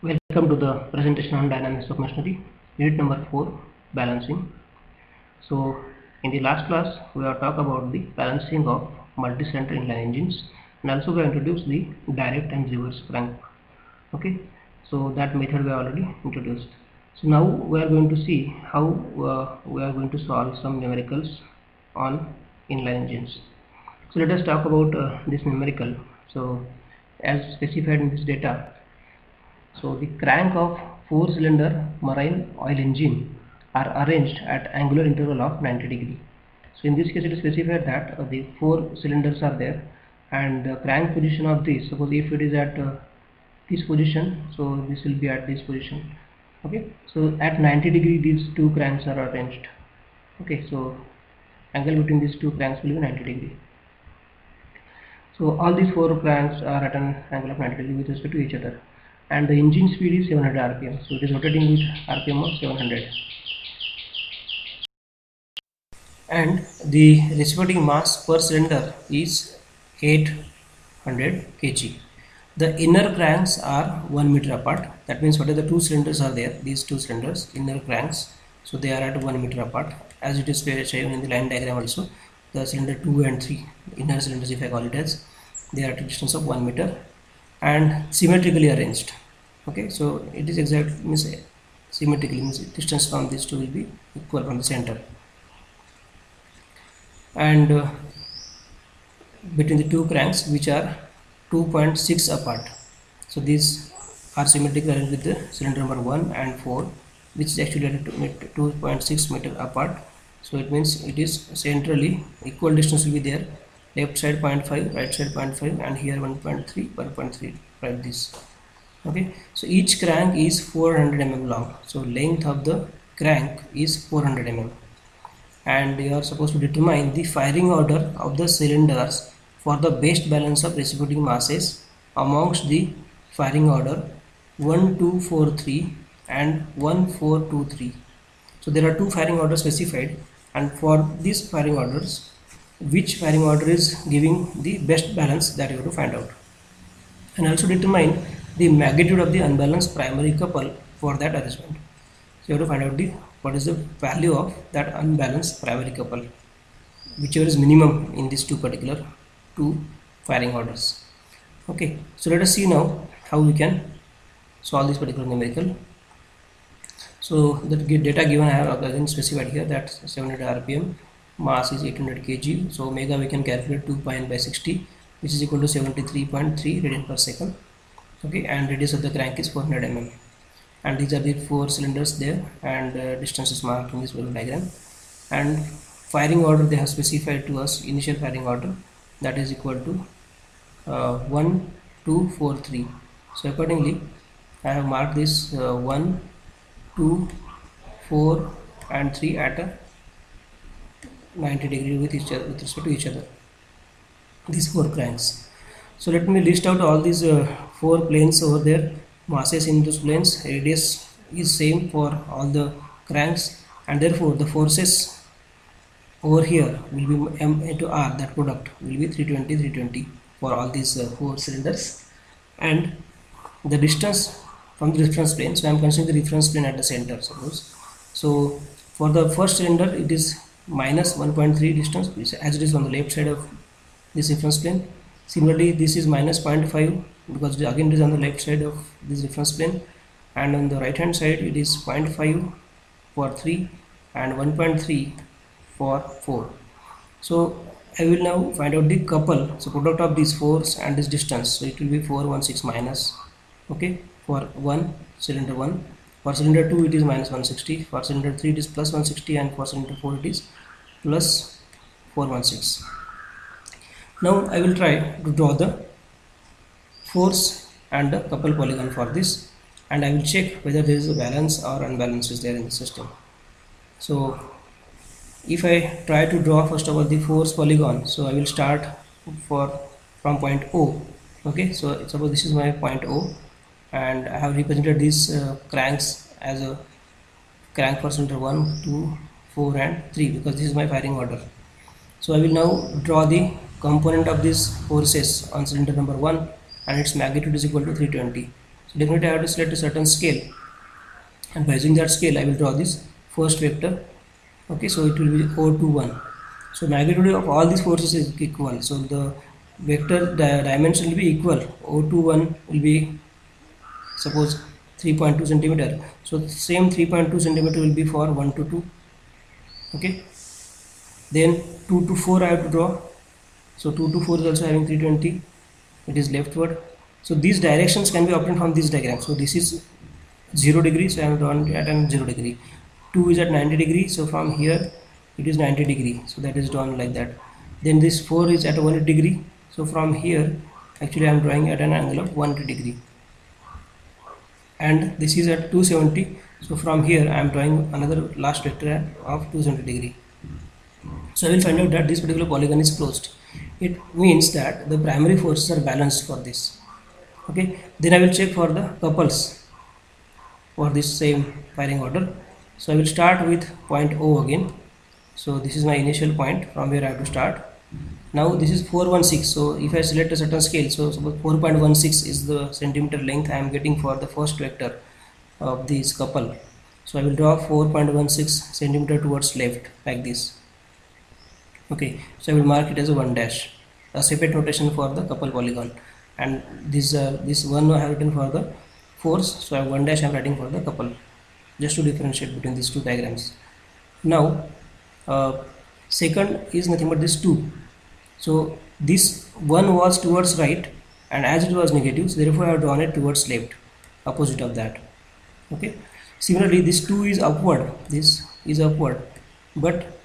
Welcome to the presentation on dynamics of machinery, unit number 4, balancing. So, in the last class, we have talked about the balancing of multi-cylinder inline engines, and also we have introduced the direct and reverse crank. Okay, so that method we have already introduced. So now we are going to see how we are going to solve some numericals on inline engines. So let us talk about this numerical. So as specified in this data, so the crank of 4-cylinder marine oil engine are arranged at angular interval of 90 degree. So in this case it is specified that the 4 cylinders are there, and the crank position of this, suppose if it is at this position, so this will be at this position. Okay, so at 90 degree these two cranks are arranged. Okay, so angle between these two cranks will be 90 degree. So all these 4 cranks are at an angle of 90 degree with respect to each other, and the engine speed is 700 rpm, so it is rotating with rpm of 700, and the reciprocating mass per cylinder is 800 kg. The inner cranks are 1 meter apart. That means whatever the 2 cylinders are there, these 2 cylinders, inner cranks, so they are at 1 meter apart, as it is shown in the line diagram also. The cylinder 2 and 3, inner cylinders if I call it as, they are at a distance of 1 meter and symmetrically arranged. Okay, so it is exact, means symmetrically, means distance from these two will be equal from the center, and between the two cranks which are 2.6 apart, so these are symmetrically arranged with the cylinder number 1 and 4, which is actually at 2.6 meter apart. So it means it is centrally equal distance will be there, left side 0.5, right side 0.5, and here 1.3, 1.3, like this. Okay, so each crank is 400 mm long, so length of the crank is 400 mm, and you are supposed to determine the firing order of the cylinders for the best balance of reciprocating masses amongst the firing order 1, 2, 4, 3 and 1, 4, 2, 3. So there are 2 firing orders specified, and for these firing orders, which firing order is giving the best balance, that you have to find out, and also determine the magnitude of the unbalanced primary couple for that arrangement. So you have to find out what is the value of that unbalanced primary couple, whichever is minimum in these two particular 2 firing orders. Okay, so let us see now how we can solve this particular numerical. So the data given I have again specified here, that 700 rpm, mass is 800 kg, so omega we can calculate 2 pi n by 60, which is equal to 73.3 radian per second. Okay, and radius of the crank is 400 mm, and these are the 4 cylinders there, and distance is marked in this diagram, and firing order they have specified to us, initial firing order, that is equal to 1, 2, 4, 3. So accordingly I have marked this 1, 2, 4 and 3 at a 90 degree with each other, with respect to each other, these 4 cranks. So let me list out all these 4 planes over there, masses in those planes, radius is same for all the cranks, and therefore the forces over here will be M into R, that product will be 320, 320 for all these 4 cylinders, and the distance from the reference plane, so I am considering the reference plane at the center, suppose. So for the first cylinder it is minus 1.3 distance, as it is on the left side of this reference plane. Similarly this is minus 0.5, because again it is on the left side of this reference plane, and on the right hand side it is 0.5 for 3 and 1.3 for 4. So I will now find out the couple, so product of these 4s and this distance, so it will be 416 minus, okay, for 1 cylinder 1, for cylinder 2 it is minus 160, for cylinder 3 it is plus 160, and for cylinder 4 it is plus 416. Now I will try to draw the force and the couple polygon for this, and I will check whether there is a balance or unbalance is there in the system. So if I try to draw first of all the force polygon, so I will start from point O. Okay, so suppose this is my point O, and I have represented these cranks as a crank for cylinder 1, 2, 4 and 3, because this is my firing order. So I will now draw the component of these forces on cylinder number 1, and its magnitude is equal to 320. So definitely I have to select a certain scale, and by using that scale I will draw this first vector. Okay, so it will be O21. So magnitude of all these forces is equal, so the vector dimension will be equal. O21 will be, suppose, 3.2 centimeter, so same 3.2 centimeter will be for 1 to 2. Okay, then 2 to 4 I have to draw, so 2 to 4 is also having 320, it is leftward. So these directions can be obtained from this diagram. So this is 0 degree, so I am drawn at an 0 degree. 2 is at 90 degree, so from here it is 90 degree, so that is drawn like that. Then this 4 is at 180 degree, so from here actually I am drawing at an angle of 180 degree. And this is at 270, so from here I am drawing another last vector of 270 degree. So I will find out that this particular polygon is closed. It means that the primary forces are balanced for this. Okay, then I will check for the couples for this same firing order. So I will start with point O again. So this is my initial point, from where I have to start. Now this is 416, so if I select a certain scale, so suppose 4.16 is the centimeter length I am getting for the first vector of this couple. So I will draw 4.16 centimeter towards left like this. Okay, so I will mark it as a 1 dash, a separate notation for the couple polygon, and this one I have written for the force, so I have 1 dash I am writing for the couple, just to differentiate between these two diagrams. Now second is nothing but this 2. So this one was towards right, and as it was negative, so therefore I have drawn it towards left, opposite of that. Okay, similarly this 2 is upward, this is upward, but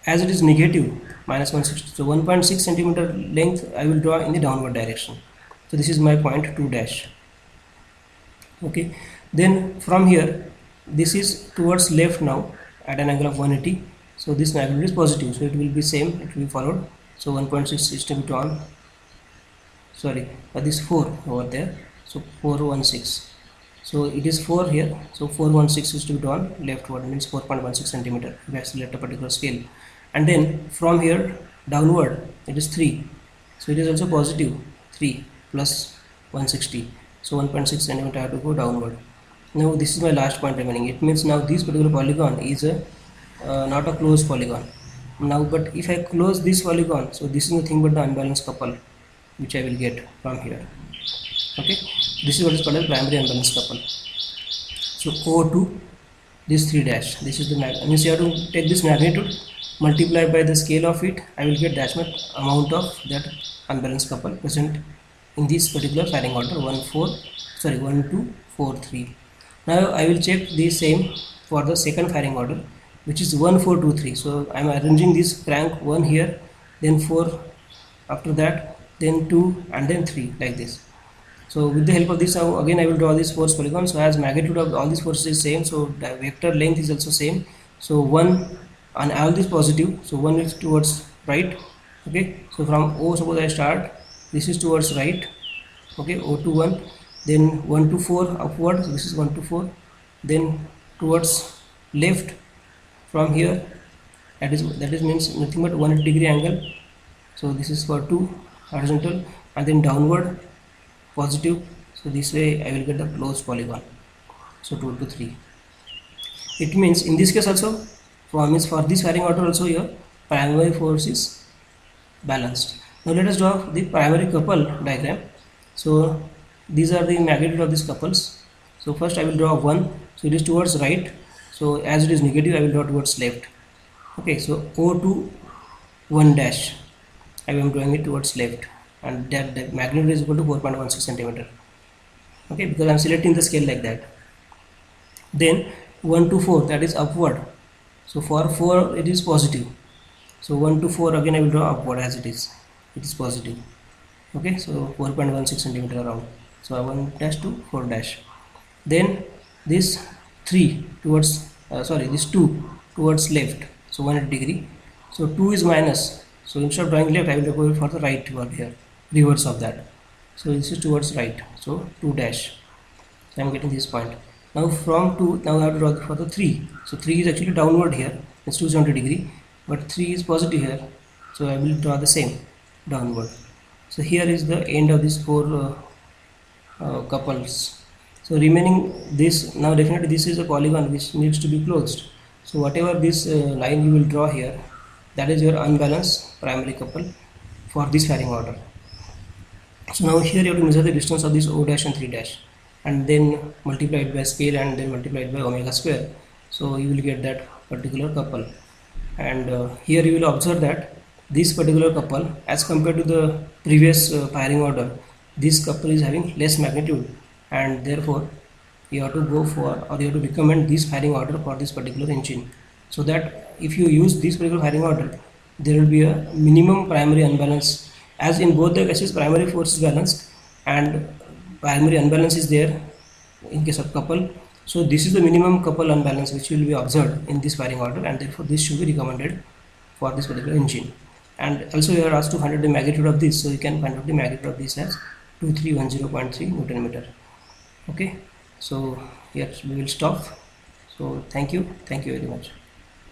as it is negative, minus 160, so 1.6 centimeter length I will draw in the downward direction. So this is my point 2 dash. Okay, then from here this is towards left now at an angle of 180, so this magnitude is positive, so it will be same, it will be followed. So 1.6 is to be drawn, sorry, this 4 over there, so 416, so it is 4 here, so 416 is to be drawn leftward, means 4.16 centimeter if I select a particular scale. And then from here downward it is 3, so it is also positive, 3 plus 160, so 1.6 centimeter I have to go downward. Now this is my last point remaining. It means now this particular polygon is a not a closed polygon now, but if I close this polygon, so this is nothing but the unbalanced couple which I will get from here. Okay, this is what is called as primary unbalanced couple. So O2, this 3 dash, this is the means you have to take this magnitude, multiply by the scale of it, I will get that much amount of that unbalanced couple present in this particular firing order 1 2 4 3. Now I will check the same for the second firing order, which is 1 4 2 3. So I am arranging this crank 1 here, then 4 after that, then 2, and then 3 like this. So with the help of this, again I will draw this force polygon. So as magnitude of all these forces is same, so the vector length is also same. So 1 and all this positive, so 1 is towards right. Okay, so from O, suppose I start, this is towards right. Okay, O to 1, then 1 to 4 upward, so this is 1 to 4, then towards left from here, that is means nothing but 180 degree angle, so this is for 2 horizontal, and then downward positive, so this way I will get the closed polygon, so 2 to 3. It means in this case also, for this firing order also, your primary force is balanced. Now let us draw the primary couple diagram. So these are the magnitude of these couples. So first I will draw 1, so it is towards right, so as it is negative I will draw towards left. Okay, so O to 1 dash, I am drawing it towards left, and that magnitude is equal to 4.16 centimeter. Okay, because I am selecting the scale like that. Then 1 to 4, that is upward, so for 4 it is positive, so 1 to 4 again I will draw upward as it is positive. Okay, so 4.16 centimeter around, so 1 dash to 4 dash. Then this 3 towards this 2 towards left, so 180 degree, so 2 is minus, so instead of drawing left I will go for the right toward here, reverse of that, so this is towards right, so 2 dash, so I am getting this point. Now from 2, now I have to draw for the 3, so 3 is actually downward here, it's 270 degree, but 3 is positive here, so I will draw the same downward. So here is the end of this 4 couples. So remaining this, now definitely this is a polygon which needs to be closed. So whatever this line you will draw here, that is your unbalanced primary couple for this firing order. So now here you have to measure the distance of this O dash and 3 dash, and then multiply it by scale and then multiply it by omega square. So you will get that particular couple. And here you will observe that this particular couple, as compared to the previous firing order, this couple is having less magnitude, and therefore you have to go for, or you have to recommend this firing order for this particular engine, so that if you use this particular firing order, there will be a minimum primary unbalance, as in both the cases primary force is balanced and primary unbalance is there in case of couple. So this is the minimum couple unbalance which will be observed in this firing order, and therefore this should be recommended for this particular engine. And also you are asked to find out the magnitude of this, so you can find out the magnitude of this as 2310.3 Newton meter. Okay, so here we will stop. So thank you very much.